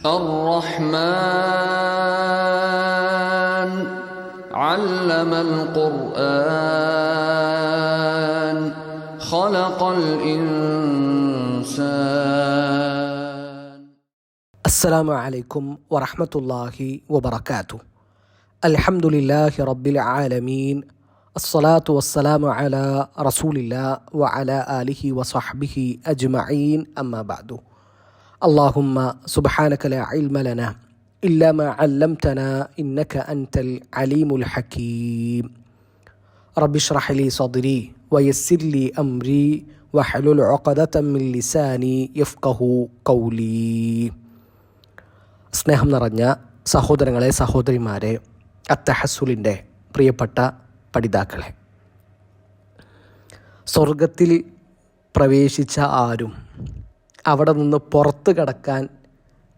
الرحمن علم القرآن خلق الإنسان. السلام عليكم ورحمة الله وبركاته. الحمد لله رب العالمين. الصلاة والسلام على رسول الله وعلى آله وصحبه أجمعين. أما بعد. اللهم سبحانك لا علم لنا إلا ما علمتنا إنك أنت العليم الحكيم. رب اشرح لي صدري ويسر لي أمري واحلل عقدة من لساني يفقه قولي. സ്നേഹം നിറഞ്ഞ സഹോദരങ്ങളെ, സഹോദരിമാരെ, അത്തഹസ്സുലിൻ്റെ പ്രിയപ്പെട്ട പഠിതാക്കളെ, സ്വർഗത്തിൽ പ്രവേശിച്ച ആരും അവിടെ നിന്ന് പുറത്ത് കടക്കാൻ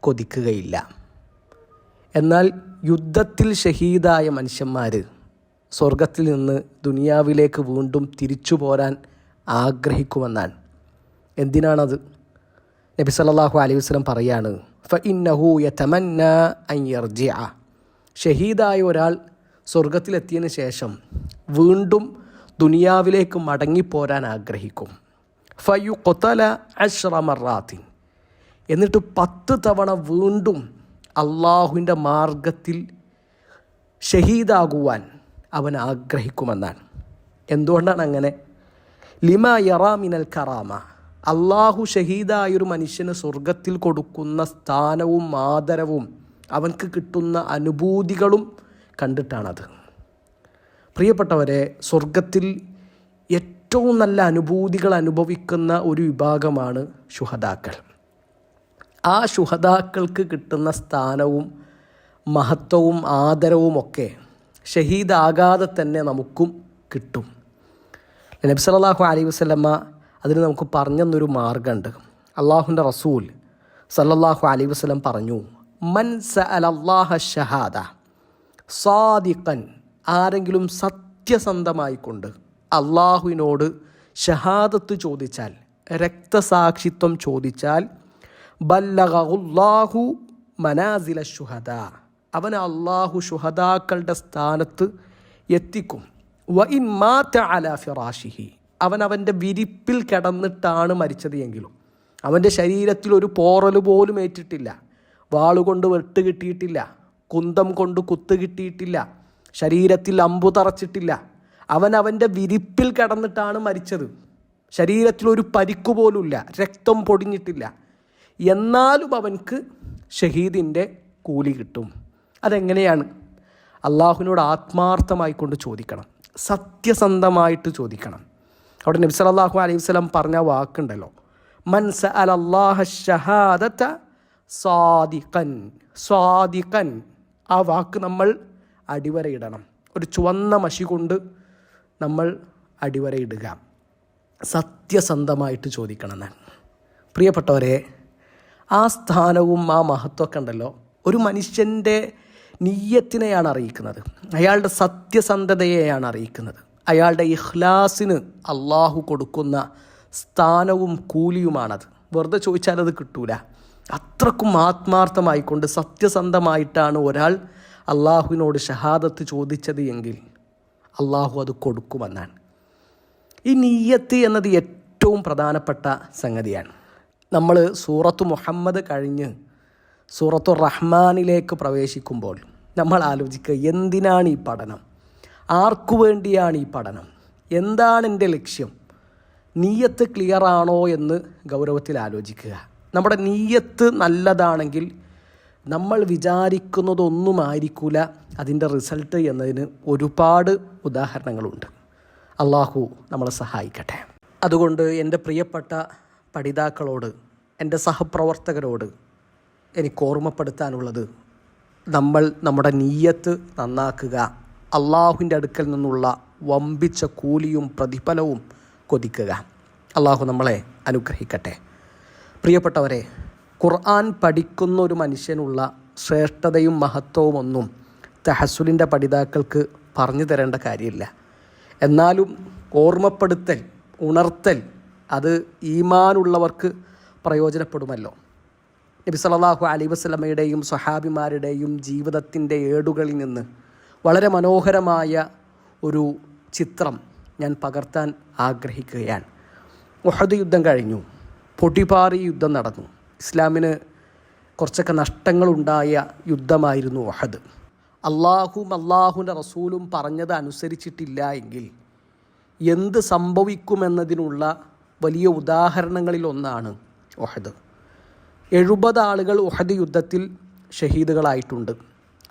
കൊതിക്കുകയില്ല. എന്നാൽ യുദ്ധത്തിൽ ഷഹീദായ മനുഷ്യന്മാർ സ്വർഗത്തിൽ നിന്ന് ദുനിയാവിലേക്ക് വീണ്ടും തിരിച്ചു പോരാൻ ആഗ്രഹിക്കുമെന്നാണ്. എന്തിനാണത്? നബി സല്ലല്ലാഹു അലൈഹി വസല്ലം പറയാണ്, ഫഇന്നഹു യതമന്ന അൻ യർജിഅ. ഷഹീദായ ഒരാൾ സ്വർഗത്തിലെത്തിയതിന് ശേഷം വീണ്ടും ദുനിയാവിലേക്ക് മടങ്ങിപ്പോരാൻ ആഗ്രഹിക്കും. ഫയുഖ്തല 10 മറാത്തിൻ. എന്നിട്ട് 10 തവണ വീണ്ടും അള്ളാഹുവിൻ്റെ മാർഗത്തിൽ ഷഹീദാകുവാൻ അവൻ ആഗ്രഹിക്കുമെന്നാണ്. എന്തുകൊണ്ടാണ് അങ്ങനെ? ലിമാ യറാ മിനൽ കറാമ. അള്ളാഹു ഷഹീദായൊരു മനുഷ്യന് സ്വർഗത്തിൽ കൊടുക്കുന്ന സ്ഥാനവും ആദരവും അവൻക്ക് കിട്ടുന്ന അനുഭൂതികളും കണ്ടിട്ടാണത്. പ്രിയപ്പെട്ടവരെ, സ്വർഗത്തിൽ ഏറ്റവും നല്ല അനുഭൂതികൾ അനുഭവിക്കുന്ന ഒരു വിഭാഗമാണ് ശുഹദാക്കൾ. ആ ശുഹദാക്കൾക്ക് കിട്ടുന്ന സ്ഥാനവും മഹത്വവും ആദരവുമൊക്കെ ഷഹീദാകാതെ തന്നെ നമുക്കും കിട്ടും. നബി സല്ലല്ലാഹു അലൈഹി വസല്ലമ അതിന് നമുക്ക് പറഞ്ഞു തന്നൊരു മാർഗ്ഗമുണ്ട്. അള്ളാഹുവിൻ്റെ റസൂൽ സല്ലല്ലാഹു അലൈഹി വസല്ലം പറഞ്ഞു, മൻ സഅലല്ലാഹ ഷഹാദ സാദിഖൻ. ആരെങ്കിലും സത്യസന്ധമായിക്കൊണ്ട് അള്ളാഹുവിനോട് ഷഹാദത്ത് ചോദിച്ചാൽ, രക്തസാക്ഷിത്വം ചോദിച്ചാൽ, ബല്ലഗഹുല്ലാഹു മനാസില ശുഹദ. അവൻ അള്ളാഹു ശുഹദാക്കളുടെ സ്ഥാനത്ത് എത്തിക്കും. വ ഇൻ മാത അലാ ഫിറാഷിഹി. അവൻ്റെ വിരിപ്പിൽ കിടന്നിട്ടാണ് മരിച്ചത് എങ്കിലും അവൻ്റെ ശരീരത്തിൽ ഒരു പോറൽ പോലും ഏറ്റിട്ടില്ല, വാളുകൊണ്ട് വെട്ട് കിട്ടിയിട്ടില്ല, കുന്തം കൊണ്ട് കുത്ത് കിട്ടിയിട്ടില്ല, ശരീരത്തിൽ അമ്പു തറച്ചിട്ടില്ല. അവൻ്റെ വിരിപ്പിൽ കിടന്നിട്ടാണ് മരിച്ചത്. ശരീരത്തിലൊരു പരിക്കു പോലുമില്ല, രക്തം പൊടിഞ്ഞിട്ടില്ല. എന്നാലും അവൻക്ക് ഷഹീദിൻ്റെ കൂലി കിട്ടും. അതെങ്ങനെയാണ്? അള്ളാഹുവിനോട് ആത്മാർത്ഥമായിക്കൊണ്ട് ചോദിക്കണം, സത്യസന്ധമായിട്ട് ചോദിക്കണം. അവിടെ നബി സല്ലല്ലാഹു അലൈഹി വസല്ലം പറഞ്ഞ വാക്കുണ്ടല്ലോ, മൻ സഅലല്ലാഹ ഷഹാദത സാദിഖൻ. സാദിഖൻ, ആ വാക്ക് നമ്മൾ അടിവരയിടണം. ഒരു ചുവന്ന മഷി കൊണ്ട് നമ്മൾ അടിവരയിടുക. സത്യസന്ധമായിട്ട് ചോദിക്കണം എന്നാണ്. പ്രിയപ്പെട്ടവരെ, ആ സ്ഥാനവും ആ മഹത്വമൊക്കെ ഉണ്ടല്ലോ, ഒരു മനുഷ്യൻ്റെ നിയ്യത്തിനെയാണ് അറിയിക്കുന്നത്, അയാളുടെ സത്യസന്ധതയെയാണ് അറിയിക്കുന്നത്, അയാളുടെ ഇഖ്ലാസിന് അള്ളാഹു കൊടുക്കുന്ന സ്ഥാനവും കൂലിയുമാണത്. വെറുതെ ചോദിച്ചാൽ അത് കിട്ടൂല. അത്രക്കും ആത്മാർത്ഥമായിക്കൊണ്ട് സത്യസന്ധമായിട്ടാണ് ഒരാൾ അള്ളാഹുവിനോട് ഷഹാദത്ത് ചോദിച്ചത് എങ്കിൽ അള്ളാഹു അത് കൊടുക്കുമെന്നാണ്. ഈ നിയ്യത്ത് എന്നത് ഏറ്റവും പ്രധാനപ്പെട്ട സംഗതിയാണ്. നമ്മൾ സൂറത്തു മുഹമ്മദ് കഴിഞ്ഞ് സൂറത്തു റഹ്മാനിലേക്ക് പ്രവേശിക്കുമ്പോൾ നമ്മൾ ആലോചിക്കുക, എന്തിനാണ് ഈ പഠനം? ആർക്കു വേണ്ടിയാണ് ഈ പഠനം? എന്താണ് എൻ്റെ ലക്ഷ്യം? നിയ്യത്ത് ക്ലിയർ ആണോ എന്ന് ഗൗരവത്തിൽ ആലോചിക്കുക. നമ്മുടെ നിയ്യത്ത് നല്ലതാണെങ്കിൽ നമ്മൾ വിചാരിക്കുന്നതൊന്നുമായിരിക്കില്ല അതിൻ്റെ റിസൾട്ട് എന്നതിന് ഒരുപാട് ഉദാഹരണങ്ങളുണ്ട്. അള്ളാഹു നമ്മളെ സഹായിക്കട്ടെ. അതുകൊണ്ട് എൻ്റെ പ്രിയപ്പെട്ട പഠിതാക്കളോട്, എൻ്റെ സഹപ്രവർത്തകരോട് എനിക്ക് ഓർമ്മപ്പെടുത്താനുള്ളത്, നമ്മൾ നമ്മുടെ നിയ്യത്ത് നന്നാക്കുക. അള്ളാഹുവിൻ്റെ അടുക്കൽ നിന്നുള്ള വമ്പിച്ച കൂലിയും പ്രതിഫലവും കൊതിക്കുക. അള്ളാഹു നമ്മളെ അനുഗ്രഹിക്കട്ടെ. പ്രിയപ്പെട്ടവരെ, ഖുർആൻ പഠിക്കുന്ന ഒരു മനുഷ്യനുള്ള ശ്രേഷ്ഠതയും മഹത്വവും ഒന്നും തഹസ്സുലിൻ്റെ പഠിതാക്കൾക്ക് പറഞ്ഞു തരേണ്ട കാര്യമില്ല. എന്നാലും ഓർമ്മപ്പെടുത്തൽ, ഉണർത്തൽ അത് ഈമാനുള്ളവർക്ക് പ്രയോജനപ്പെടുമല്ലോ. നബി സല്ലല്ലാഹു അലൈഹി വസല്ലമയുടെയും സ്വഹാബിമാരുടെയും ജീവിതത്തിൻ്റെ ഏടുകളിൽ നിന്ന് വളരെ മനോഹരമായ ഒരു ചിത്രം ഞാൻ പകർത്താൻ ആഗ്രഹിക്കുകയാണ്. ഉഹദ് യുദ്ധം കഴിഞ്ഞു, പൊട്ടിപ്പാറി യുദ്ധം നടന്നു. ഇസ്ലാമിന് കുറച്ചൊക്കെ നഷ്ടങ്ങളുണ്ടായ യുദ്ധമായിരുന്നു ഉഹദ്. അള്ളാഹുവിൻ്റെ റസൂലും പറഞ്ഞത് അനുസരിച്ചിട്ടില്ല എങ്കിൽ എന്ത് സംഭവിക്കുമെന്നതിനുള്ള വലിയ ഉദാഹരണങ്ങളിലൊന്നാണ് ഉഹദ്. 70 ആളുകൾ ഉഹദ് യുദ്ധത്തിൽ ഷഹീദുകളായിട്ടുണ്ട്.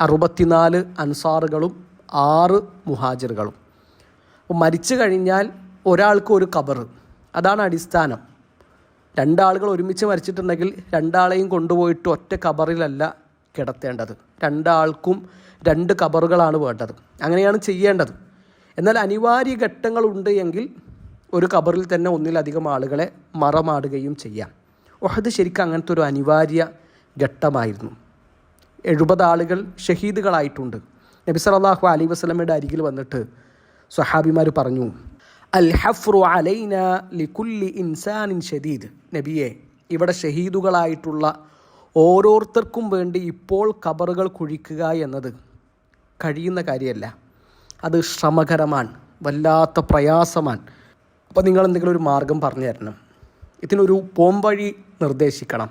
64 അൻസാറുകളും 6 മുഹാജിറുകളും. മരിച്ചു കഴിഞ്ഞാൽ ഒരാൾക്ക് ഒരു ഖബർ, അതാണ് അടിസ്ഥാനം. 2 ആളുകൾ ഒരുമിച്ച് മരിച്ചിട്ടുണ്ടെങ്കിൽ 2 ആളെയും കൊണ്ടുപോയിട്ട് ഒറ്റ ഖബറിലല്ല കിടത്തേണ്ടത്. 2 ആൾക്കും 2 ഖബറുകളാണ് വേണ്ടത്. അങ്ങനെയാണ് ചെയ്യേണ്ടത്. എന്നാൽ അനിവാര്യ ഘട്ടങ്ങളുണ്ട് എങ്കിൽ ഒരു ഖബറിൽ തന്നെ ഒന്നിലധികം ആളുകളെ മറമാടുകയും ചെയ്യാം. ഉഹദ് ശരിക്കും അങ്ങനത്തെ ഒരു അനിവാര്യ ഘട്ടമായിരുന്നു. 70 ആളുകൾ ഷഹീദുകളായിട്ടുണ്ട്. നബി സല്ലല്ലാഹു അലൈഹി വസല്ലമയുടെ അരികിൽ വന്നിട്ട് സ്വഹാബിമാർ പറഞ്ഞു, അൽ ഹഫ്റു അലൈന ലികുല്ലി ഇൻസാനിൻ ഷദീദ്. നബിയെ, ഇവിടെ ഷഹീദുകളായിട്ടുള്ള ഓരോരുത്തർക്കും വേണ്ടി ഇപ്പോൾ ഖബറുകൾ കുഴിക്കുക എന്നത് കഴിയുന്ന കാര്യമല്ല. അത് ശ്രമകരമാണ്, വല്ലാത്ത പ്രയാസമാണ്. അപ്പോൾ നിങ്ങൾ എന്തെങ്കിലും ഒരു മാർഗം പറഞ്ഞു തരണം, ഇതിനൊരു പോംവഴി നിർദ്ദേശിക്കണം.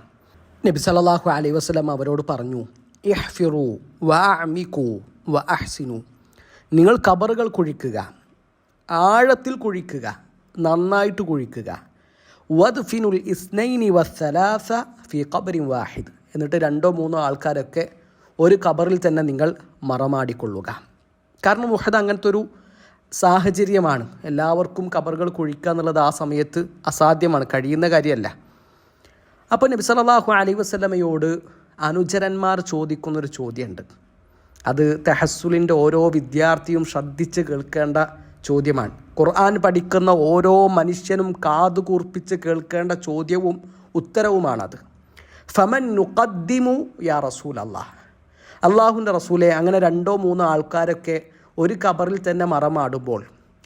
നബി സല്ലല്ലാഹു അലൈഹി വസല്ലം അവരോട് പറഞ്ഞു, ഇഹ്ഫിറു വഅമികു വഅഹ്സിനു. നിങ്ങൾ ഖബറുകൾ കുഴിക്കുക, ആഴത്തിൽ കുഴിക്കുക, നന്നായിട്ട് കുഴിക്കുക. വദ്ഫിനുൽ ഇസ്നൈനി വസ്സലാസ ഫി ഖബറിൻ വാഹിദ്. എന്നിട്ട് 2-3 ആൾക്കാരൊക്കെ ഒരു ഖബറിൽ തന്നെ നിങ്ങൾ മറമാടിക്കൊള്ളുക. കാരണം ഉഹദ് അങ്ങനത്തെ ഒരു സാഹചര്യമാണ്. എല്ലാവർക്കും ഖബറുകൾ കുഴിക്കുക എന്നുള്ളത് ആ സമയത്ത് അസാധ്യമാണ്, കഴിയുന്ന കാര്യമല്ല. അപ്പോൾ നബി സല്ലല്ലാഹു അലൈഹി വസല്ലമയോട് അനുചരന്മാർ ചോദിക്കുന്നൊരു ചോദ്യമുണ്ട്. അത് തഹസ്സുലിൻ്റെ ഓരോ വിദ്യാർത്ഥിയും ശ്രദ്ധിച്ച് കേൾക്കേണ്ട ചോദ്യമാണ്. ഖുർആൻ പഠിക്കുന്ന ഓരോ മനുഷ്യനും കാതുകൂർപ്പിച്ച് കേൾക്കേണ്ട ചോദ്യവും ഉത്തരവുമാണത്. ഫമൻ നുഖദ്ദിമു യാ റസൂൽ അല്ലാഹ്. അള്ളാഹുവിൻ്റെ റസൂലെ, അങ്ങനെ 2-3 ആൾക്കാരൊക്കെ ഒരു ഖബറിൽ തന്നെ മറമാടുമ്പോൾ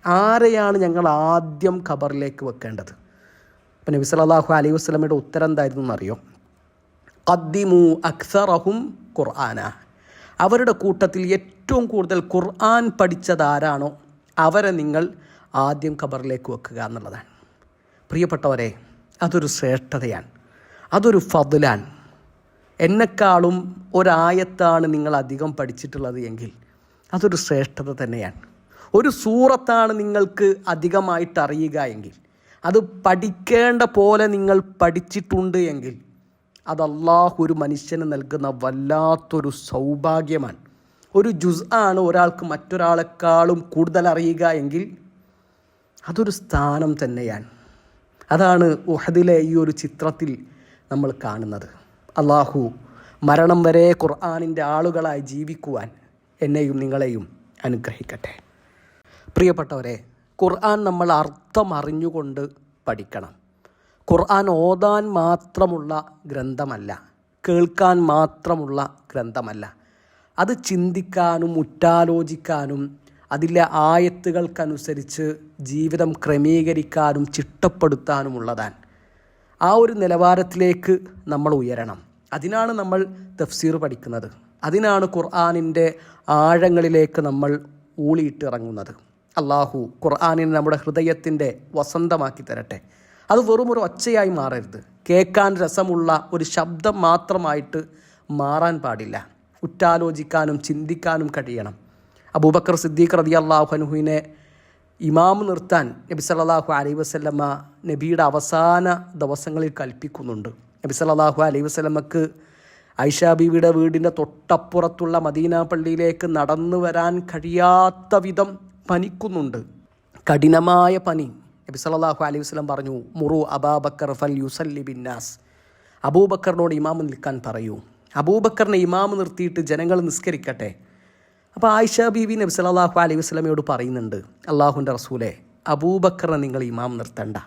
ആരെയാണ് ഞങ്ങൾ ആദ്യം ഖബറിലേക്ക് വെക്കേണ്ടത്? അപ്പം നബി സല്ലല്ലാഹു അലൈഹി വസല്ലമയുടെ ഉത്തരം എന്തായിരുന്നു എന്നറിയോ? ഖദ്ദിമു അക്സറഹും ഖുർആന. അവരുടെ കൂട്ടത്തിൽ ഏറ്റവും കൂടുതൽ ഖുർആൻ പഠിച്ചതാരാണോ അവരെ നിങ്ങൾ ആദ്യം ഖബറിലേക്ക് വെക്കുക എന്നുള്ളതാണ്. പ്രിയപ്പെട്ടവരെ, അതൊരു ശ്രേഷ്ഠതയാണ്, അതൊരു ഫദ്ലാണ്. എന്നെക്കാളും ഒരായത്താണ് നിങ്ങൾ അധികം പഠിച്ചിട്ടുള്ളത് എങ്കിൽ അതൊരു ശ്രേഷ്ഠത തന്നെയാണ്. ഒരു സൂറത്താണ് നിങ്ങൾക്ക് അധികമായിട്ട് അറിയുക എങ്കിൽ, അത് പഠിക്കേണ്ട പോലെ നിങ്ങൾ പഠിച്ചിട്ടുണ്ട് എങ്കിൽ അത് അല്ലാഹു ഒരു മനുഷ്യന് നൽകുന്ന വല്ലാത്തൊരു സൗഭാഗ്യമാണ്. ഒരു ജുസ് ആണ് ഒരാൾക്ക് മറ്റൊരാളെക്കാളും കൂടുതൽ അറിയുക എങ്കിൽ അതൊരു സ്ഥാനം തന്നെയാണ്. അതാണ് ഉഹദിലെ ഈ ഒരു ചിത്രത്തിൽ നമ്മൾ കാണുന്നത്. അല്ലാഹു മരണം വരെ ഖുർആനിൻ്റെ ആളുകളായി ജീവിക്കുവാൻ എന്നെയും നിങ്ങളെയും അനുഗ്രഹിക്കട്ടെ. പ്രിയപ്പെട്ടവരെ, ഖുർആൻ നമ്മൾ അർത്ഥം അറിഞ്ഞുകൊണ്ട് പഠിക്കണം. ഖുർആൻ ഓതാൻ മാത്രമുള്ള ഗ്രന്ഥമല്ല, കേൾക്കാൻ മാത്രമുള്ള ഗ്രന്ഥമല്ല. അത് ചിന്തിക്കാനും ഉറ്റാലോചിക്കാനും അതിലെ ആയത്തുകൾക്കനുസരിച്ച് ജീവിതം ക്രമീകരിക്കാനും ചിട്ടപ്പെടുത്താനുമുള്ളതാണ്. ആ ഒരു നിലവാരത്തിലേക്ക് നമ്മൾ ഉയരണം. അതിനാണ് നമ്മൾ തഫ്സീർ പഠിക്കുന്നത്. അതിനാണ് ഖുർആനിൻ്റെ ആഴങ്ങളിലേക്ക് നമ്മൾ ഊളിയിട്ടിറങ്ങുന്നത്. അല്ലാഹു ഖുർആനിനെ നമ്മുടെ ഹൃദയത്തിൻ്റെ വസന്തമാക്കി തരട്ടെ. അത് വെറും ഒരു ഒച്ചയായി മാറരുത്, കേൾക്കാൻ രസമുള്ള ഒരു ശബ്ദം മാത്രമായിട്ട് മാറാൻ പാടില്ല. ഉറ്റാലോചിക്കാനും ചിന്തിക്കാനും കഴിയണം. അബൂബക്കർ സിദ്ദീഖ് റളിയല്ലാഹു അൻഹുവിനെ ഇമാം നിർത്താൻ നബി സല്ലല്ലാഹു അലൈഹി വസല്ലമ നബിയുടെ അവസാന ദിവസങ്ങളിൽ കൽപ്പിക്കുന്നുണ്ട്. നബി സല്ലല്ലാഹു അലൈഹി വസല്ലമക്ക് ആയിഷ ബീവിയുടെ വീടിൻ്റെ തൊട്ടപ്പുറത്തുള്ള മദീന പള്ളിയിലേക്ക് നടന്നു വരാൻ കഴിയാത്ത വിധം പനിക്കുന്നുണ്ട്, കഠിനമായ പനി. നബി സല്ലല്ലാഹു അലൈഹി വസല്ലം പറഞ്ഞു, മുറു അബൂബക്കർ ഫൽ യുസല്ലി ബിന്നാസ്. അബൂബക്കറിനോട് ഇമാം നിൽക്കാൻ പറയൂ, അബൂബക്കറിനെ ഇമാം നിർത്തിയിട്ട് ജനങ്ങൾ നിസ്കരിക്കട്ടെ. അപ്പോൾ ആയിഷ ബീവി നബി സല്ലല്ലാഹു അലൈഹി വസല്ലമയോട് പറയുന്നുണ്ട്, അള്ളാഹുവിൻ്റെ റസൂലെ, അബൂബക്കറിനെ നിങ്ങൾ ഇമാം നിർത്തണ്ട.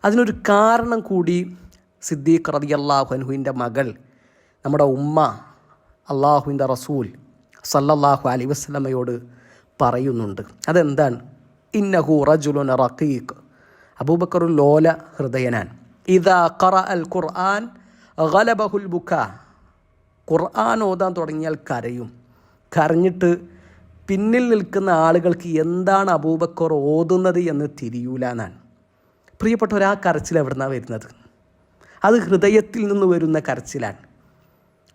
അതിനൊരു കാരണം കൂടി സിദ്ദീഖ് റളിയല്ലാഹു അൻഹുവിൻ്റെ മകൾ, നമ്മുടെ ഉമ്മ അള്ളാഹുവിൻ്റെ റസൂൽ സല്ലല്ലാഹു അലൈഹി വസല്ലമയോട് പറയുന്നുണ്ട്. അതെന്താണ്? ഇന്നഹു റജുലുൻ റഖീഖ്. അബൂബക്കർ ലോല ഹൃദയനാൻ. ഇദാ ഖറഅൽ ഖുർആൻ ഗലബഹുൽ ബുക്ക, ഖുർആൻ ഓതാൻ തുടങ്ങിയാൽ കരയും. കരഞ്ഞിട്ട് പിന്നിൽ നിൽക്കുന്ന ആളുകൾക്ക് എന്താണ് അബൂബക്കർ ഓതുന്നത് എന്ന് തിരിയൂല എന്നാണ്. പ്രിയപ്പെട്ടവർ, ആ കരച്ചിൽ എവിടുന്നാണ് വരുന്നത്? അത് ഹൃദയത്തിൽ നിന്ന് വരുന്ന കരച്ചിലാണ്.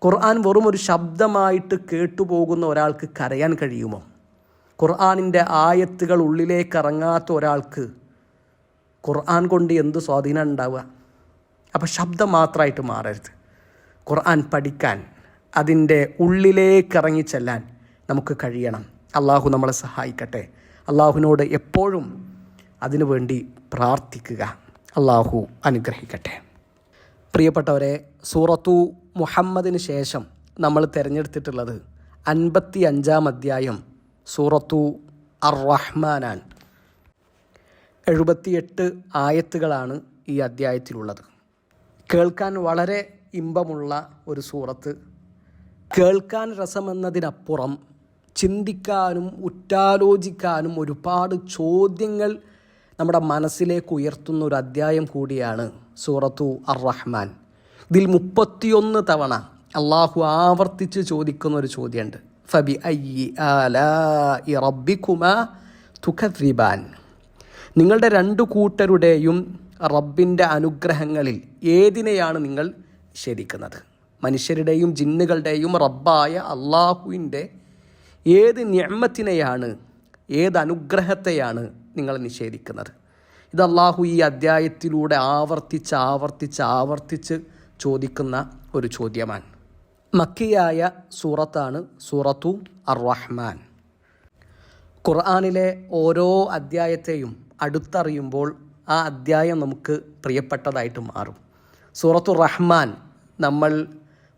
ഖുർആൻ വെറും ഒരു ശബ്ദമായിട്ട് കേട്ടുപോകുന്ന ഒരാൾക്ക് കരയാൻ കഴിയുമോ? ഖുർആനിൻ്റെ ആയത്തുകൾ ഉള്ളിലേക്ക് ഇറങ്ങാത്ത ഒരാൾക്ക് ഖുർആൻ കൊണ്ട് എന്ത് സ്വാധീനം ഉണ്ടാവുക? അപ്പോൾ ശബ്ദം മാത്രമായിട്ട് മാറരുത്. ഖുർആൻ പഠിക്കാൻ, അതിൻ്റെ ഉള്ളിലേക്ക് ഇറങ്ങിച്ചെല്ലാൻ നമുക്ക് കഴിയണം. അള്ളാഹു നമ്മളെ സഹായിക്കട്ടെ. അള്ളാഹുവിനോട് എപ്പോഴും അതിനു വേണ്ടി പ്രാർത്ഥിക്കുക. അള്ളാഹു അനുഗ്രഹിക്കട്ടെ. പ്രിയപ്പെട്ടവരെ, സൂറത്തു മുഹമ്മദിന് ശേഷം നമ്മൾ തിരഞ്ഞെടുത്തിട്ടുള്ളത് 55-ാം അധ്യായം സൂറത്തു അർ-റഹ്മാനാണ്. 78 ആയത്തുകളാണ് ഈ അധ്യായത്തിലുള്ളത്. കേൾക്കാൻ വളരെ ഇമ്പമുള്ള ഒരു സൂറത്ത്. കേൾക്കാൻ രസമെന്നതിനപ്പുറം ചിന്തിക്കാനും ഉറ്റാലോചിക്കാനും ഒരുപാട് ചോദ്യങ്ങൾ നമ്മുടെ മനസ്സിലേക്ക് ഉയർത്തുന്ന ഒരു അധ്യായം കൂടിയാണ് സൂറത്തു അർ-റഹ്മാൻ. ഇതിൽ 31 തവണ അള്ളാഹു ആവർത്തിച്ച് ചോദിക്കുന്ന ഒരു ചോദ്യമുണ്ട്. ഫബി അയ്യി ആലാഇ റബ്ബികുമാ തുകദ്ദിബാൻ. നിങ്ങളുടെ രണ്ടു കൂട്ടരുടെയും റബ്ബിൻ്റെ അനുഗ്രഹങ്ങളിൽ ഏതിനെയാണ് നിങ്ങൾ നിഷേധിക്കുന്നത്? മനുഷ്യരുടെയും ജിന്നുകളുടെയും റബ്ബായ അള്ളാഹുവിൻ്റെ ഏത് നിഅ്മത്തിനെയാണ്, ഏത് അനുഗ്രഹത്തെയാണ് നിങ്ങൾ നിഷേധിക്കുന്നത്? ഇത് അള്ളാഹു ഈ അധ്യായത്തിലൂടെ ആവർത്തിച്ച് ചോദിക്കുന്ന ഒരു ചോദ്യമാണ്. മക്കിയായ സൂറത്താണ് സൂറത്തു അർ-റഹ്മാൻ. ഖുർആനിലെ ഓരോ അധ്യായത്തെയും അടുത്തറിയുമ്പോൾ ആ അധ്യായം നമുക്ക് പ്രിയപ്പെട്ടതായിട്ട് മാറും. സൂറത്തു റഹ്മാൻ നമ്മൾ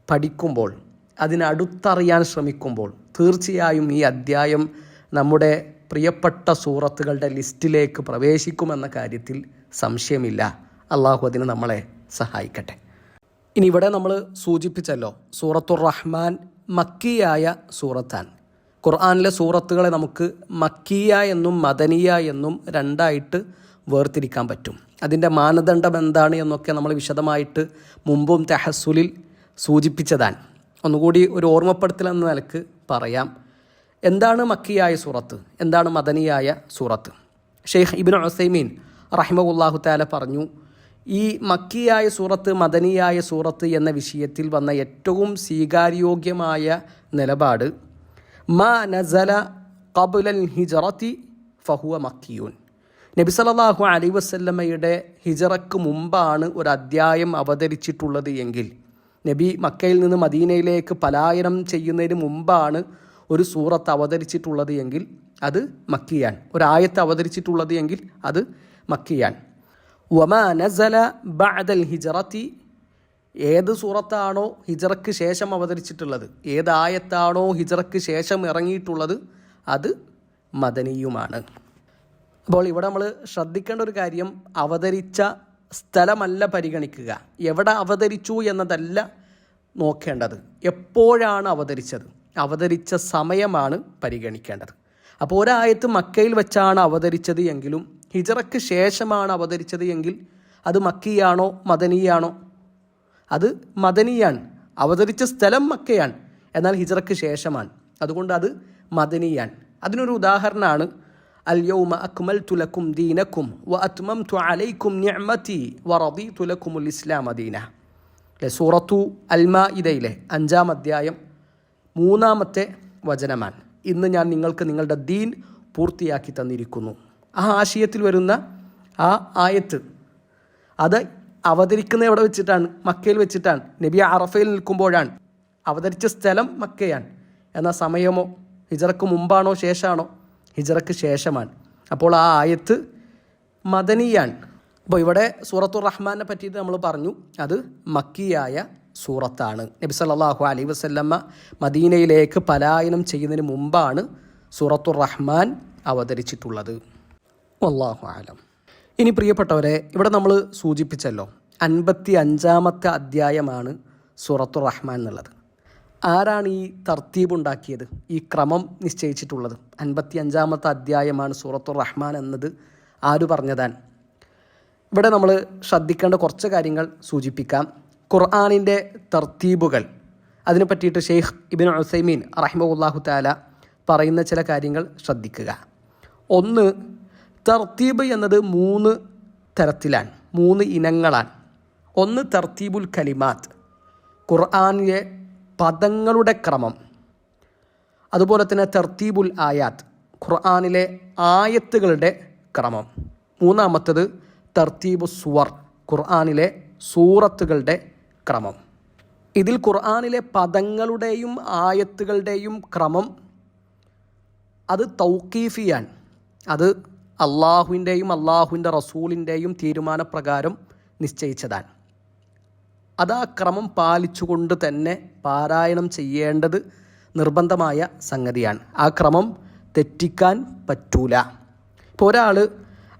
പഠിക്കുമ്പോൾ, അതിനടുത്തറിയാൻ ശ്രമിക്കുമ്പോൾ തീർച്ചയായും ഈ അധ്യായം നമ്മുടെ പ്രിയപ്പെട്ട സൂറത്തുകളുടെ ലിസ്റ്റിലേക്ക് പ്രവേശിക്കുമെന്ന കാര്യത്തിൽ സംശയമില്ല. അള്ളാഹു അതിന് നമ്മളെ സഹായിക്കട്ടെ. ഇനി ഇവിടെ നമ്മൾ സൂചിപ്പിച്ചല്ലോ, സൂറത്തുർ റഹ്മാൻ മക്കിയായ സൂറത്താണ്. ഖുർആനിലെ സൂറത്തുകളെ നമുക്ക് മക്കിയ എന്നും മദനിയ എന്നും രണ്ടായിട്ട് വേർതിരിക്കാൻ പറ്റും. അതിൻ്റെ മാനദണ്ഡം എന്താണ് എന്നൊക്കെ നമ്മൾ വിശദമായിട്ട് മുമ്പും തഹസ്സുലിൽ സൂചിപ്പിച്ചതാണ്. ഒന്നുകൂടി ഒരു ഓർമ്മപ്പെടുത്തൽ എന്ന നിലക്ക് പറയാം. എന്താണ് മക്കിയായ സൂറത്ത്, എന്താണ് മദനിയായ സൂറത്ത്? ഷെയ്ഖ് ഇബ്നു ഉസൈമീൻ റഹിമഹുല്ലാഹു തആല പറഞ്ഞു, ഈ മക്കിയായ സൂറത്ത് മദനിയായ സൂറത്ത് എന്ന വിഷയത്തിൽ വന്ന ഏറ്റവും സ്വീകാര്യോഗ്യമായ നിലപാട് മാ നസല ഖബ്ലൽ ഹിജ്റതി ഫഹുവ മക്കിയൂൻ. നബി സല്ലല്ലാഹു അലൈഹി വസല്ലമയുടെ ഹിജറക്ക് മുമ്പാണ് ഒരു അധ്യായം അവതരിച്ചിട്ടുള്ളത് എങ്കിൽ, നബി മക്കയിൽ നിന്ന് മദീനയിലേക്ക് പലായനം ചെയ്യുന്നതിന് മുമ്പാണ് ഒരു സൂറത്ത് അവതരിച്ചിട്ടുള്ളത് എങ്കിൽ അത് മക്കിയാൻ. ഒരായത്ത് അവതരിച്ചിട്ടുള്ളത് എങ്കിൽ അത് മക്കിയാൻ. വമാ നസല ബഅദൽ ഹിജ്റതി, ഏത് സൂറത്താണോ ഹിജറക്ക് ശേഷം അവതരിച്ചിട്ടുള്ളത്, ഏതായത്താണോ ഹിജറക്ക് ശേഷം ഇറങ്ങിയിട്ടുള്ളത്, അത് മദനിയുമാണ്. അപ്പോൾ ഇവിടെ നമ്മൾ ശ്രദ്ധിക്കേണ്ട ഒരു കാര്യം, അവതരിച്ച സ്ഥലമല്ല പരിഗണിക്കുക, എവിടെ അവതരിച്ചു എന്നതല്ല നോക്കേണ്ടത്, എപ്പോഴാണ് അവതരിച്ചത്, അവതരിച്ച സമയമാണ് പരിഗണിക്കേണ്ടത്. അപ്പോൾ ഒരായത്ത് മക്കയിൽ വെച്ചാണ് അവതരിച്ചത് എങ്കിലും ഹിജറക്ക് ശേഷമാണ് അവതരിച്ചത് എങ്കിൽ അത് മക്കിയാണോ മദനിയാണോ? അത് മദനിയാണ്. അവതരിച്ച സ്ഥലം മക്കയാണ്, എന്നാൽ ഹിജറക്ക് ശേഷമാണ്, അതുകൊണ്ട് അത് മദനിയാണ്. അതിനൊരു ഉദാഹരണമാണ് അൽ യൗമ അക്മൽതു ലക്കും ദീനക്കും വ അത്മംതു അലൈക്കും നിഅമതി വ റദീതു ലക്കുമുൽ ഇസ്ലാമ ദീന. സൂറത്തു അൽ മാഇദയിലെ 5-ാം അധ്യായം 3-ാമത്തെ വചനമാണ്. ഇന്ന് ഞാൻ നിങ്ങൾക്ക് നിങ്ങളുടെ ദീൻ പൂർത്തിയാക്കി തന്നിരിക്കുന്നു. ആ ആശയത്തിൽ വരുന്ന ആ ആയത്ത് അത് അവതരിക്കുന്ന എവിടെ വെച്ചിട്ടാണ്? മക്കയിൽ വെച്ചിട്ടാണ്. നബി അറഫയിൽ നിൽക്കുമ്പോഴാണ്. അവതരിച്ച സ്ഥലം മക്കയാണ്, എന്നാൽ സമയമോ ഹിജറക്ക് മുമ്പാണോ ശേഷമാണോ? ഹിജറക്ക് ശേഷമാണ്. അപ്പോൾ ആ ആയത്ത് മദനിയാണ്. അപ്പോൾ ഇവിടെ സൂറത്തുർ റഹ്മാനെ പറ്റിയിട്ട് നമ്മൾ പറഞ്ഞു, അത് മക്കിയായ സൂറത്താണ്. നബി സല്ലല്ലാഹു അലൈഹി വസല്ലമ മദീനയിലേക്ക് പലായനം ചെയ്യുന്നതിന് മുമ്പാണ് സൂറത്തുർ റഹ്മാൻ അവതരിച്ചിട്ടുള്ളത്. വല്ലാഹു അലം. ഇനി പ്രിയപ്പെട്ടവരെ, ഇവിടെ നമ്മൾ സൂചിപ്പിച്ചല്ലോ 55-ാമത്തെ അധ്യായമാണ് സൂറത്തുർ റഹ്മാൻ എന്നുള്ളത്. ആരാണ് ഈ തർത്തീബ് ഉണ്ടാക്കിയത്, ഈ ക്രമം നിശ്ചയിച്ചിട്ടുള്ളത്? 55-ാമത്തെ അധ്യായമാണ് സൂറത്തുർ റഹ്മാൻ എന്നത് ആര് പറഞ്ഞതാണ്? ഇവിടെ നമ്മൾ ശ്രദ്ധിക്കേണ്ട കുറച്ച് കാര്യങ്ങൾ സൂചിപ്പിക്കാം. ഖുർആനിൻ്റെ തർത്തീബുകൾ അതിനെ പറ്റിയിട്ട് ഷെയ്ഖ് ഇബ്നു ഉസൈമീൻ റഹിമഹുല്ലാഹു തആല പറയുന്ന ചില കാര്യങ്ങൾ ശ്രദ്ധിക്കുക. ഒന്ന്, തർത്തീബ് എന്നത് 3 തരത്തിലാണ്, 3 ഇനങ്ങളാണ്. ഒന്ന് തർത്തീബുൽ കലിമാത്ത്, ഖുർആനിലെ പദങ്ങളുടെ ക്രമം. അതുപോലെ തന്നെ തർത്തീബുൽ ആയാത്ത്, ഖുർആനിലെ ആയത്തുകളുടെ ക്രമം. മൂന്നാമത്തത് തർത്തീബു സുവർ, ഖുർആനിലെ സൂറത്തുകളുടെ ക്രമം. ഇതിൽ ഖുർആനിലെ പദങ്ങളുടെയും ആയത്തുകളുടെയും ക്രമം അത് തൗഖീഫിയാണ്. അത് അള്ളാഹുവിൻ്റെയും അള്ളാഹുവിൻ്റെ റസൂലിൻ്റെയും തീരുമാനപ്രകാരം നിശ്ചയിച്ചതാണ്. അത് ആ ക്രമം പാലിച്ചുകൊണ്ട് തന്നെ പാരായണം ചെയ്യേണ്ടത് നിർബന്ധമായ സംഗതിയാണ്. ആ ക്രമം തെറ്റിക്കാൻ പറ്റൂല. ഇപ്പോൾ ഒരാൾ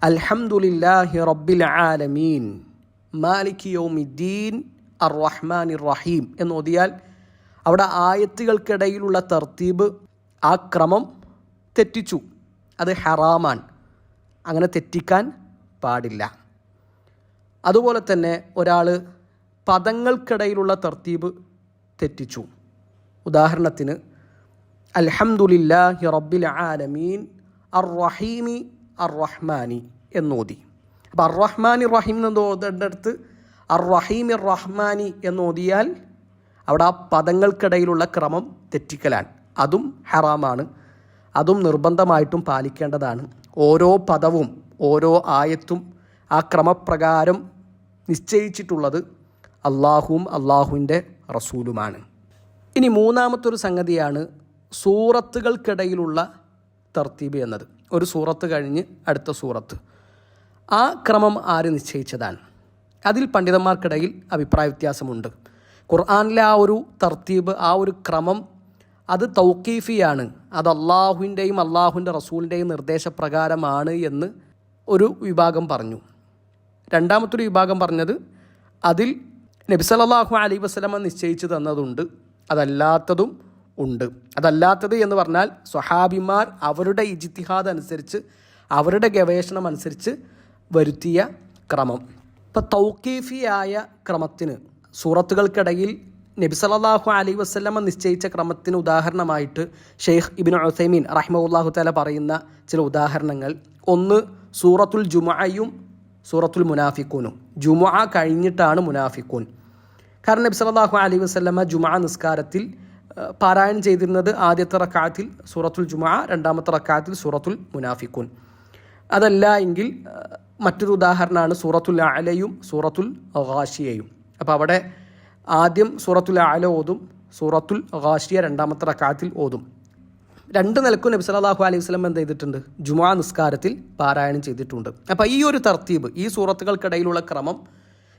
അൽഹംദുലില്ലാഹി റബ്ബിൽ ആലമീൻ മാലികി യൗമിദ്ദീൻ അർ റഹ്മാനിർ റഹീം എന്ന് ഓതിയാൽ അവിടെ ആയത്തുകൾക്കിടയിലുള്ള തർത്തീബ്, ആ ക്രമം തെറ്റിച്ചു. അത് ഹറാമാണ്, അങ്ങനെ തെറ്റിക്കാൻ പാടില്ല. അതുപോലെ തന്നെ ഒരാൾ പദങ്ങൾക്കിടയിലുള്ള തർത്തീബ് തെറ്റിച്ചു. ഉദാഹരണത്തിന് അൽഹംദുലില്ലാഹി റബ്ബിൽ ആലമീൻ അർ റഹീമി അർ റഹ്മാനി എന്നോതി. അപ്പോൾ അർ റഹ്മാനി റഹീം എന്ന് ഓതേണ്ടടുത്ത് അർ റഹീമി റഹ്മാനി എന്നോതിയാൽ അവിടെ ആ പദങ്ങൾക്കിടയിലുള്ള ക്രമം തെറ്റിക്കലാണ്. അതും ഹറാമാണ്, അതും നിർബന്ധമായിട്ടും പാലിക്കേണ്ടതാണ്. ഓരോ പദവും ഓരോ ആയത്തും ആ ക്രമപ്രകാരം നിശ്ചയിച്ചിട്ടുള്ളത് അള്ളാഹുവും അള്ളാഹുവിൻ്റെ റസൂലുമാണ്. ഇനി മൂന്നാമത്തൊരു സംഗതിയാണ് സൂറത്തുകൾക്കിടയിലുള്ള തർത്തീബ് എന്നത്. ഒരു സൂറത്ത് കഴിഞ്ഞ് അടുത്ത സൂറത്ത്, ആ ക്രമം ആര് നിശ്ചയിച്ചതാണ്? അതിൽ പണ്ഡിതന്മാർക്കിടയിൽ അഭിപ്രായ വ്യത്യാസമുണ്ട്. ഖുർആനിലെ ആ ഒരു തർത്തീബ്, ആ ഒരു ക്രമം അത് തൗഖീഫിയാണ്, അത് അള്ളാഹുവിൻ്റെയും അള്ളാഹുവിൻ്റെ റസൂലിൻ്റെയും നിർദ്ദേശപ്രകാരമാണ് എന്ന് ഒരു വിഭാഗം പറഞ്ഞു. രണ്ടാമത്തൊരു വിഭാഗം പറഞ്ഞത് അതിൽ നബി സല്ലല്ലാഹു അലൈഹി വസല്ലമ നിശ്ചയിച്ചു തന്നതുണ്ട്, അതല്ലാത്തതും ഉണ്ട്. അതല്ലാത്തത് എന്ന് പറഞ്ഞാൽ സ്വഹാബിമാർ അവരുടെ ഇജ്തിഹാദ് അനുസരിച്ച്, അവരുടെ ഗവേഷണം അനുസരിച്ച് വരുത്തിയ ക്രമം. ഇപ്പം തൗഖീഫിയായ ക്രമത്തിന്, സൂറത്തുകൾക്കിടയിൽ നബി സല്ലല്ലാഹു അലൈഹി വസല്ലമ നിശ്ചയിച്ച ക്രമത്തിന് ഉദാഹരണമായിട്ട് ഷെയ്ഖ് ഇബ്നു ഉസൈമീൻ റഹിമഹുല്ലാഹു തആല പറയുന്ന ചില ഉദാഹരണങ്ങൾ. ഒന്ന് സൂറത്തുൽ ജുമുഅയും സൂറത്തുൽ മുനാഫിഖൂനും. ജുമുഅ കഴിഞ്ഞിട്ടാണ് മുനാഫിഖൂൻ. കാരണം നബി സല്ലല്ലാഹു അലൈഹി വസല്ലമ ജുമുഅ നിസ്കാരത്തിൽ പാരായണം ചെയ്തിരുന്നത് ആദ്യത്തെ റക്അത്തിൽ സൂറത്തുൽ ജുമുഅ, രണ്ടാമത്തെ റക്അത്തിൽ സൂറത്തുൽ മുനാഫിഖൂൻ. അതല്ല എങ്കിൽ മറ്റൊരു ഉദാഹരണമാണ് സൂറത്തുൽ അഅലയും സൂറത്തുൽ ഗാശിയയും. അപ്പോൾ അവിടെ ആദ്യം സൂറത്തുൽ അഅല ഓതും, സൂറത്തുൽ ഗാശിയ രണ്ടാമത്തെ റക്അത്തിൽ ഓതും. രണ്ട് നിലക്കും നബി സല്ലല്ലാഹു അലൈഹി വസല്ലം എന്ത് ചെയ്തിട്ടുണ്ട്? ജുമുഅ നിസ്കാരത്തിൽ പാരായണം ചെയ്തിട്ടുണ്ട്. അപ്പോൾ ഈ ഒരു തർത്തീബ്, ഈ സൂറത്തുകൾക്കിടയിലുള്ള ക്രമം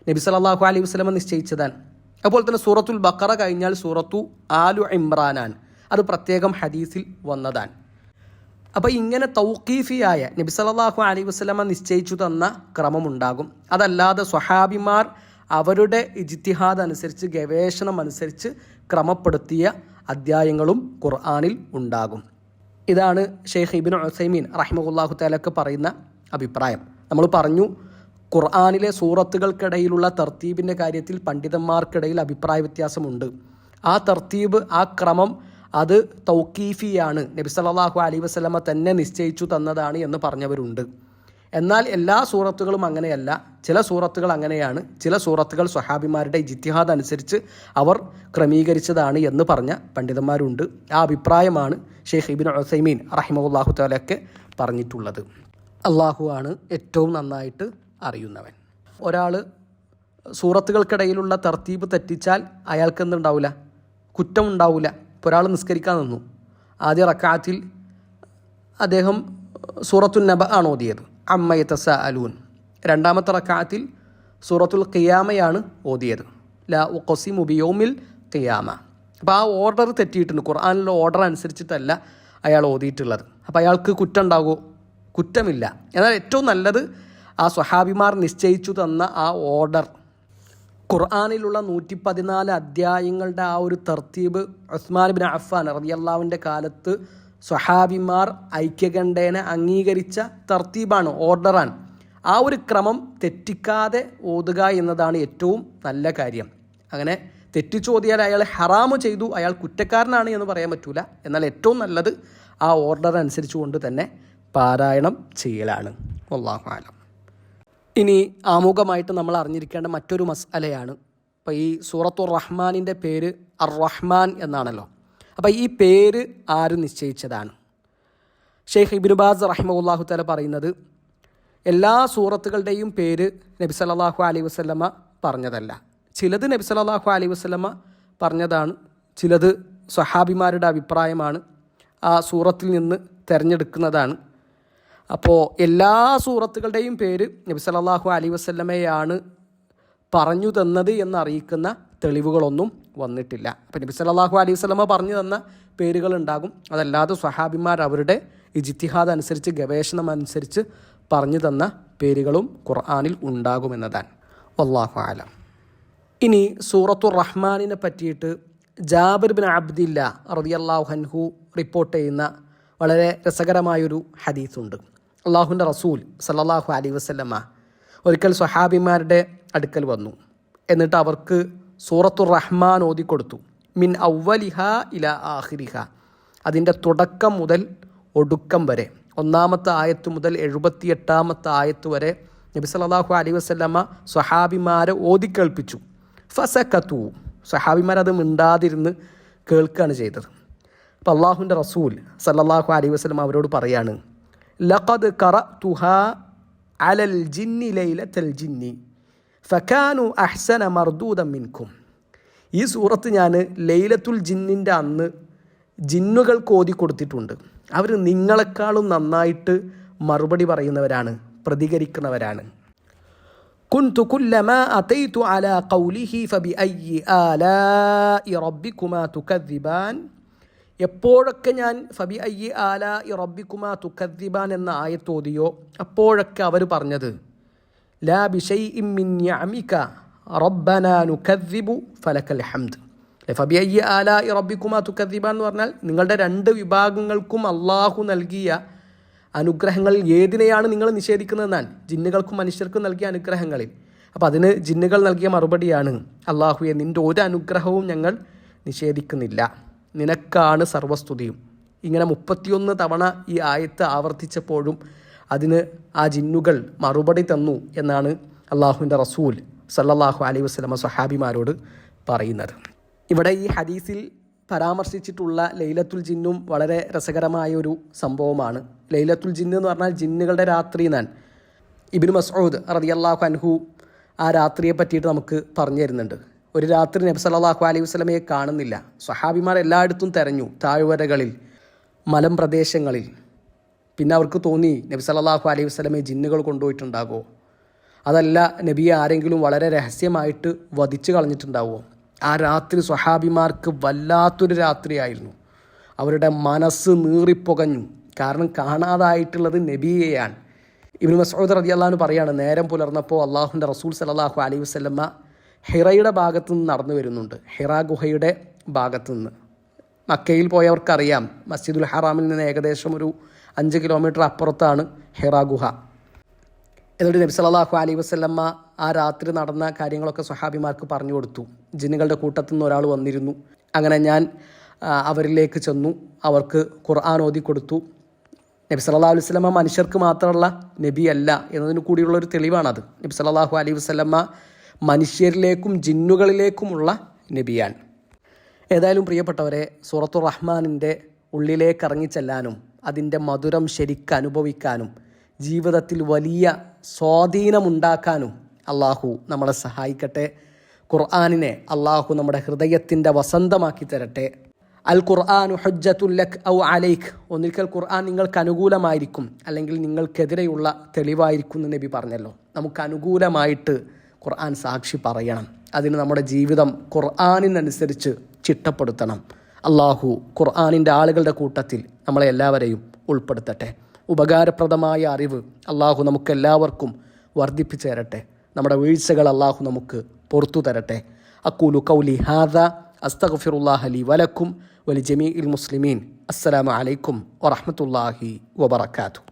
നബി സല്ലല്ലാഹു അലൈഹി വസല്ലം നിശ്ചയിച്ചതാണ്. അതുപോലെ തന്നെ സൂറത്തുൽ ബഖറ കഴിഞ്ഞാൽ സൂറത്തു ആലു ഇമ്രാനാണ്, അത് പ്രത്യേകം ഹദീസിൽ വന്നതാണ്. അപ്പോൾ ഇങ്ങനെ തൗഖീഫിയായ നബി സല്ലല്ലാഹു അലൈഹി വസല്ലമ നിശ്ചയിച്ചു തന്ന ക്രമമുണ്ടാകും. അതല്ലാതെ സ്വഹാബിമാർ അവരുടെ ഇജ്തിഹാദ് അനുസരിച്ച്, ഗവേഷണം അനുസരിച്ച് ക്രമപ്പെടുത്തിയ അധ്യായങ്ങളും ഖുർആനിൽ ഉണ്ടാകും. ഇതാണ് ഷെയ്ഖ് ഇബ്നു ഉസൈമീൻ റഹിമഹുല്ലാഹു തആലക്ക് പറയുന്ന അഭിപ്രായം. നമ്മൾ പറഞ്ഞു, ഖുർആനിലെ സൂറത്തുകൾക്കിടയിലുള്ള തർത്തീബിൻ്റെ കാര്യത്തിൽ പണ്ഡിതന്മാർക്കിടയിൽ അഭിപ്രായ വ്യത്യാസമുണ്ട്. ആ തർത്തീബ്, ആ ക്രമം അത് തൗഖീഫിയാണ്, നബി സല്ലല്ലാഹു അലൈഹി വസല്ലമ തന്നെ നിശ്ചയിച്ചു തന്നതാണ് എന്ന് പറഞ്ഞവരുണ്ട്. എന്നാൽ എല്ലാ സൂറത്തുകളും അങ്ങനെയല്ല. ചില സൂറത്തുകൾ അങ്ങനെയാണ്, ചില സൂറത്തുകൾ സ്വഹാബിമാരുടെ ഇജ്തിഹാദ് അനുസരിച്ച് അവർ ക്രമീകരിച്ചതാണ് എന്ന് പറഞ്ഞ പണ്ഡിതന്മാരുണ്ട്. ആ അഭിപ്രായമാണ് ഷെയ്ഖ് ഇബ്നു ഉസൈമീൻ റഹിമഹുല്ലാഹു തആലക്ക് പറഞ്ഞിട്ടുള്ളത്. അള്ളാഹു ആണ് ഏറ്റവും നന്നായിട്ട് അറിയുന്നവൻ. ഒരാൾ സൂറത്തുകൾക്കിടയിലുള്ള തർത്തീബ് തെറ്റിച്ചാൽ അയാൾക്ക് എന്തുണ്ടാവില്ല? കുറ്റം ഉണ്ടാവില്ല. ഇപ്പോൾ ഒരാൾ നിസ്കരിക്കാൻ നിന്നു, ആദ്യ റക്അത്തിൽ അദ്ദേഹം സൂറത്തുൽ നബ ആണ് ഓതിയത്, അമ്മ യതസാഅലൂൻ. രണ്ടാമത്തെ റക്അത്തിൽ സൂറത്തുൽ ഖിയാമയാണ് ഓതിയത്, ലാ ഉഖ്സിമു ബിയൗമിൽ ഖിയാമ. അപ്പോൾ ആ ഓർഡർ തെറ്റിയിട്ടുണ്ട്. ഖുർആനിലെ ഓർഡർ അനുസരിച്ചിട്ടല്ല അയാൾ ഓതിയിട്ടുള്ളത്. അപ്പോൾ അയാൾക്ക് കുറ്റം ഉണ്ടാകുമോ? കുറ്റമില്ല. എന്നാൽ ഏറ്റവും നല്ലത് ആ സ്വഹാബിമാർ നിശ്ചയിച്ചു തന്ന ആ ഓർഡർ, ഖുർആനിലുള്ള 114 അധ്യായങ്ങളുടെ ആ ഒരു തർത്തീബ് ഉസ്മാൻ ഇബ്നു അഫ്ഫാൻ റളിയല്ലാഹുവിൻ്റെ കാലത്ത് സ്വഹാബിമാർ ഐക്യകണ്ഠേന അംഗീകരിച്ച തർത്തീബാണ്, ഓർഡറാണ്. ആ ഒരു ക്രമം തെറ്റിക്കാതെ ഓതുക എന്നതാണ് ഏറ്റവും നല്ല കാര്യം. അങ്ങനെ തെറ്റിച്ചോദിയാൽ അയാൾ ഹറാമ് ചെയ്തു, അയാൾ കുറ്റക്കാരനാണ് എന്ന് പറയാൻ പറ്റൂല. എന്നാൽ ഏറ്റവും നല്ലത് ആ ഓർഡർ അനുസരിച്ചുകൊണ്ട് തന്നെ പാരായണം ചെയ്യലാണ്. വല്ലാഹു അലം. ഇനി ആമുഖമായിട്ട് നമ്മൾ അറിഞ്ഞിരിക്കേണ്ട മറ്റൊരു മസ്അലയാണ്. അപ്പോൾ ഈ സൂറത്തുർ റഹ്മാനിൻ്റെ പേര് അർ റഹ്മാൻ എന്നാണല്ലോ. അപ്പോൾ ഈ പേര് ആര് നിശ്ചയിച്ചതാണ്? ഷെയ്ഖ് ഇബ്നു ബാസ് റഹിമഹുല്ലാഹു തആല പറയുന്നത്, എല്ലാ സൂറത്തുകളുടെയും പേര് നബി സല്ലല്ലാഹു അലൈഹി വസല്ലമ പറഞ്ഞതല്ല. ചിലത് നബി സല്ലല്ലാഹു അലൈഹി വസല്ലമ പറഞ്ഞതാണ്, ചിലത് സ്വഹാബിമാരുടെ അഭിപ്രായമാണ്, ആ സൂറത്തിൽ നിന്ന് തിരഞ്ഞെടുക്കുന്നതാണ്. അപ്പോൾ എല്ലാ സൂറത്തുകളുടെയും പേര് നബി സല്ലല്ലാഹു അലൈഹി വസല്ലമയാണ് പറഞ്ഞു തന്നത് എന്നറിയിക്കുന്ന തെളിവുകളൊന്നും വന്നിട്ടില്ല. അപ്പോൾ നബി സല്ലല്ലാഹു അലൈഹി വസല്ലമ പറഞ്ഞു തന്ന പേരുകളുണ്ടാകും, അതല്ലാതെ സ്വഹാബിമാർ അവരുടെ ഇജ്തിഹാദ് അനുസരിച്ച്, ഗവേഷണം അനുസരിച്ച് പറഞ്ഞു തന്ന പേരുകളും ഖുർആനിൽ ഉണ്ടാകുമെന്നതാണ്. വല്ലാഹു അലം. ഇനി സൂറത്തുർ റഹ്മാനിനെ പറ്റിയിട്ട് ജാബിർ ബിൻ അബ്ദില്ല റളിയല്ലാഹു അൻഹു റിപ്പോർട്ട് ചെയ്യുന്ന വളരെ രസകരമായൊരു ഹദീസുണ്ട്. അള്ളാഹുവിൻ്റെ റസൂൽ സല്ലല്ലാഹു അലൈഹി വസല്ലമ ഒരിക്കൽ സ്വഹാബിമാരുടെ അടുക്കൽ വന്നു. എന്നിട്ട് അവർക്ക് സൂറത്തുർ റഹ്മാൻ ഓതിക്കൊടുത്തു. മിൻ അവ്വലിഹ ഇല ആഖിരിഹ, അതിൻ്റെ തുടക്കം മുതൽ ഒടുക്കം വരെ, 1-ാമത്തെ ആയത്ത് മുതൽ 78-ാമത്തെ ആയത്ത് വരെ നബി സല്ലല്ലാഹു അലൈഹി വസല്ലമ സ്വഹാബിമാരെ ഓതിക്കേൾപ്പിച്ചു. ഫസക്കത്തു, സ്വഹാബിമാരത് മിണ്ടാതിരുന്ന് കേൾക്കുകയാണ് ചെയ്തത്. അപ്പോൾ അള്ളാഹുവിൻ്റെ റസൂൽ സല്ലല്ലാഹു അലൈഹി വസല്ലമ അവരോട് പറയാണ്, ലഖദ് ഖറഅതുഹാ അലൽ ജിന്നി ലൈലത്തൽ ജിന്നി ഫകാനു അഹ്സന മർദൂദൻ മിൻകും. ഈ സൂറത്ത് ഞാൻ ലൈലത്തുൽ ജിന്നിൻ്റെ അന്ന് ജിന്നുകൾക്ക് ഓതി കൊടുത്തിട്ടുണ്ട്. അവർ നിങ്ങളെക്കാളും നന്നായിട്ട് മറുപടി പറയുന്നവരാണ്, പ്രതികരിക്കുന്നവരാണ്. കുൻതു കുല്ലമാ അതൈതു അലാ ഖൗലിഹി ഫബിഅയ്യി ആലാഇ റബ്ബികുമാ തുകദ്ദിബാൻ, എപ്പോഴൊക്കെ ഞാൻ ഫബിഅയ്യി ആലാഇ റബ്ബികുമാ തുകദ്ദിബാൻ എന്ന ആയത്ത് ഓതിയോ അപ്പോഴൊക്കെ അവർ പറഞ്ഞത് ലാ ബിശൈഇൻ മിൻ നിഅമിക റബ്ബനാ നുകദ്ദിബു ഫലക്കൽ ഹംദ്. ഫബിഅയ്യി ആലാഇ റബ്ബികുമാ തുകദ്ദിബാൻ എന്ന് പറഞ്ഞാൽ നിങ്ങളുടെ രണ്ട് വിഭാഗങ്ങൾക്കും അള്ളാഹു നൽകിയ അനുഗ്രഹങ്ങളിൽ ഏതിനെയാണ് നിങ്ങൾ നിഷേധിക്കുന്നതെന്നാണ്, ജിന്നുകൾക്കും മനുഷ്യർക്കും നൽകിയ അനുഗ്രഹങ്ങളിൽ. അപ്പോൾ അതിന് ജിന്നുകൾ നൽകിയ മറുപടിയാണ്, അള്ളാഹുവെ നിൻ്റെ ഒരു അനുഗ്രഹവും ഞങ്ങൾ നിഷേധിക്കുന്നില്ല, നിനക്കാണ് സർവസ്തുതിയും. ഇങ്ങനെ 31 തവണ ഈ ആയത്ത് ആവർത്തിച്ചപ്പോഴും അതിന് ആ ജിന്നുകൾ മറുപടി തന്നു എന്നാണ് അള്ളാഹുവിൻ്റെ റസൂൽ സല്ലല്ലാഹു അലൈഹി വസല്ലമ സ്വഹാബിമാരോട് പറയുന്നത്. ഇവിടെ ഈ ഹദീസിൽ പരാമർശിച്ചിട്ടുള്ള ലൈലത്തുൽ ജിന്നും വളരെ രസകരമായ ഒരു സംഭവമാണ്. ലൈലത്തുൽ ജിന്ന് എന്ന് പറഞ്ഞാൽ ജിന്നുകളുടെ രാത്രി എന്നാണ്. ഇബ്നു മസ്ഊദ് റളിയല്ലാഹു അൻഹു ആ രാത്രിയെ പറ്റിയിട്ട് നമുക്ക് പറഞ്ഞു തരുന്നുണ്ട്. ഒരു രാത്രി നബി സല്ലല്ലാഹു അലൈഹി വസല്ലമയെ കാണുന്നില്ല. സ്വഹാബിമാർ എല്ലായിടത്തും തെരഞ്ഞു, താഴ്വരകളിൽ, മലമ്പ്രദേശങ്ങളിൽ. പിന്നെ അവർക്ക് തോന്നി നബി സല്ലല്ലാഹു അലൈഹി വസല്ലമയെ ജിന്നുകൾ കൊണ്ടുപോയിട്ടുണ്ടാകുമോ, അതല്ല നബിയെ ആരെങ്കിലും വളരെ രഹസ്യമായിട്ട് വധിച്ചു കളഞ്ഞിട്ടുണ്ടാവുമോ. ആ രാത്രി സ്വഹാബിമാർക്ക് വല്ലാത്തൊരു രാത്രിയായിരുന്നു. അവരുടെ മനസ്സ് നീറിപ്പുകഞ്ഞു. കാരണം കാണാതായിട്ടുള്ളത് നബിയെയാണ്. ഇബ്നു മസ്ഊദ് റളിയല്ലാഹു അൻഹു പറയാണ്, നേരം പുലർന്നപ്പോൾ അള്ളാഹുവിൻ്റെ റസൂൽ സല്ലല്ലാഹു അലൈഹി വസല്ലമ ഹിറയുടെ ഭാഗത്തു നിന്ന് നടന്നു വരുന്നുണ്ട്. ഹിറ ഗുഹയുടെ ഭാഗത്തു നിന്ന്. മക്കയിൽ പോയവർക്കറിയാം, മസ്ജിദുൽ ഹറാമിൽ നിന്ന് ഏകദേശം ഒരു 5 കിലോമീറ്റർ അപ്പുറത്താണ് ഹിറ ഗുഹ. എന്നിട്ട് നബി സല്ലല്ലാഹു അലൈഹി വസല്ലമ ആ രാത്രി നടന്ന കാര്യങ്ങളൊക്കെ സ്വഹാബിമാർക്ക് പറഞ്ഞു കൊടുത്തു. ജിന്നുകളുടെ കൂട്ടത്തിൽ നിന്ന് ഒരാൾ വന്നിരുന്നു. അങ്ങനെ ഞാൻ അവരിലേക്ക് ചെന്നു, അവർക്ക് ഖുർആൻ ഓതി കൊടുത്തു. നബി സല്ലല്ലാഹു അലൈഹി വസല്ലമ മനുഷ്യർക്ക് മാത്രമുള്ള നബിയല്ല എന്നതിന് കൂടിയുള്ളൊരു തെളിവാണത്. നബി സല്ലല്ലാഹു അലൈഹി വസല്ലമ മനുഷ്യരിലേക്കും ജിന്നുകളിലേക്കുമുള്ള നബിയാണ്. ഏതായാലും പ്രിയപ്പെട്ടവരെ, സൂറത്തുർ റഹ്മാനിൻ്റെ ഉള്ളിലേക്ക് ഇറങ്ങിച്ചെല്ലാനും അതിൻ്റെ മധുരം ശരിക്ക് അനുഭവിക്കാനും ജീവിതത്തിൽ വലിയ സ്വാധീനമുണ്ടാക്കാനും അള്ളാഹു നമ്മളെ സഹായിക്കട്ടെ. ഖുർആനിനെ അള്ളാഹു നമ്മുടെ ഹൃദയത്തിൻ്റെ വസന്തമാക്കി തരട്ടെ. അൽ ഖുർആനു ഹുജ്ജത്തുൽ ലക് ഔ അലൈക്, ഒന്നിക്കൽ ഖുർആൻ നിങ്ങൾക്ക് അനുകൂലമായിരിക്കും അല്ലെങ്കിൽ നിങ്ങൾക്കെതിരെയുള്ള തെളിവായിരിക്കും എന്ന് നബി പറഞ്ഞല്ലോ. നമുക്ക് അനുകൂലമായിട്ട് ഖുർആൻ സാക്ഷി പറയണം. അതിന് നമ്മുടെ ജീവിതം ഖുർആനിനനുസരിച്ച് ചിട്ടപ്പെടുത്തണം. അള്ളാഹു ഖുർആനിൻ്റെ ആളുകളുടെ കൂട്ടത്തിൽ നമ്മളെ എല്ലാവരെയും ഉൾപ്പെടുത്തട്ടെ. ഉപകാരപ്രദമായ അറിവ് അള്ളാഹു നമുക്കെല്ലാവർക്കും വർദ്ധിപ്പിച്ചു തരട്ടെ. നമ്മുടെ വീഴ്ചകൾ അള്ളാഹു നമുക്ക് പുറത്തു തരട്ടെ. അഖൂലു ഖൗലി ഹാദാ അസ്തഗ്ഫിറുല്ലാഹ ലി വലക്കും വലിജമീഇൽ മുസ്ലിമീൻ. അസ്സലാമു അലൈക്കും വറഹ്മത്തുള്ളാഹി വബറകാതുഹു.